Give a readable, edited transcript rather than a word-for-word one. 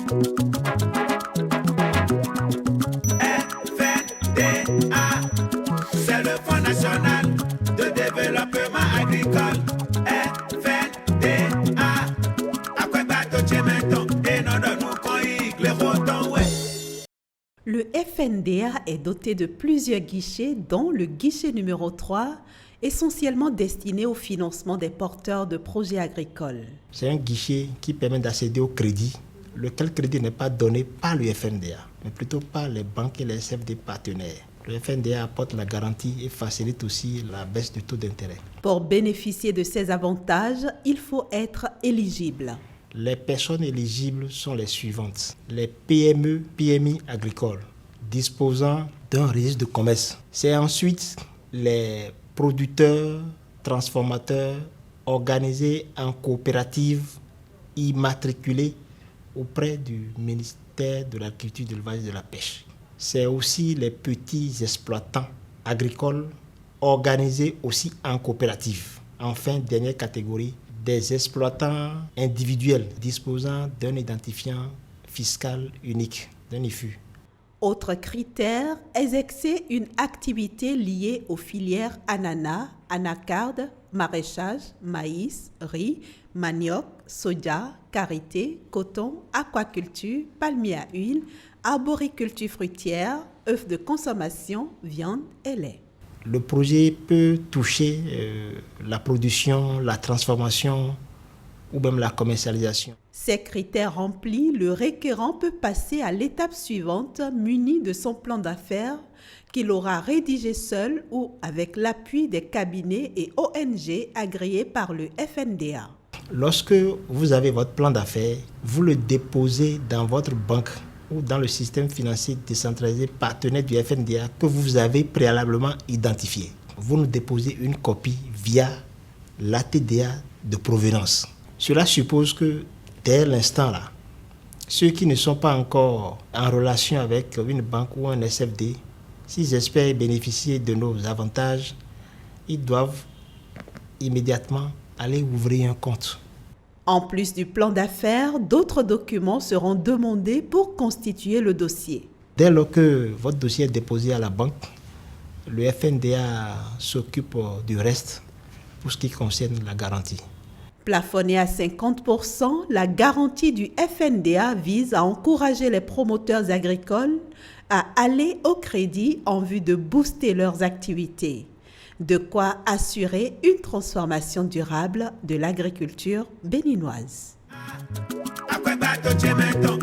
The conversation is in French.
FNDA, c'est le Fonds national de développement agricole. FNDA, après bateau Tchementon, et non de nous qu'on y cléroton, ouais. Le FNDA est doté de plusieurs guichets, dont le guichet numéro 3, essentiellement destiné au financement des porteurs de projets agricoles. C'est un guichet qui permet d'accéder au crédit, lequel crédit n'est pas donné par le FNDA, mais plutôt par les banques et les CFD partenaires. Le FNDA apporte la garantie et facilite aussi la baisse du taux d'intérêt. Pour bénéficier de ces avantages, il faut être éligible. Les personnes éligibles sont les suivantes. Les PME, PMI agricoles, disposant d'un registre de commerce. C'est ensuite les producteurs, transformateurs, organisés en coopérative, immatriculés auprès du ministère de l'Agriculture, de l'Élevage et de la Pêche. C'est aussi les petits exploitants agricoles organisés aussi en coopérative. Enfin, dernière catégorie, des exploitants individuels disposant d'un identifiant fiscal unique, d'un IFU. Autre critère, exercer une activité liée aux filières ananas, anacarde, maraîchage, maïs, riz, manioc, soja, karité, coton, aquaculture, palmier à huile, arboriculture fruitière, œufs de consommation, viande et lait. Le projet peut toucher la production, la transformation ou même la commercialisation. Ces critères remplis, le requérant peut passer à l'étape suivante muni de son plan d'affaires qu'il aura rédigé seul ou avec l'appui des cabinets et ONG agréés par le FNDA. Lorsque vous avez votre plan d'affaires, vous le déposez dans votre banque ou dans le système financier décentralisé partenaire du FNDA que vous avez préalablement identifié. Vous nous déposez une copie via l'ATDA de provenance. Cela suppose que dès l'instant là, ceux qui ne sont pas encore en relation avec une banque ou un SFD, s'ils espèrent bénéficier de nos avantages, ils doivent immédiatement aller ouvrir un compte. En plus du plan d'affaires, d'autres documents seront demandés pour constituer le dossier. Dès lors que votre dossier est déposé à la banque, le FNDA s'occupe du reste pour ce qui concerne la garantie. Plafonnée à 50%, la garantie du FNDA vise à encourager les promoteurs agricoles à aller au crédit en vue de booster leurs activités. De quoi assurer une transformation durable de l'agriculture béninoise. Après bateau Tchementon,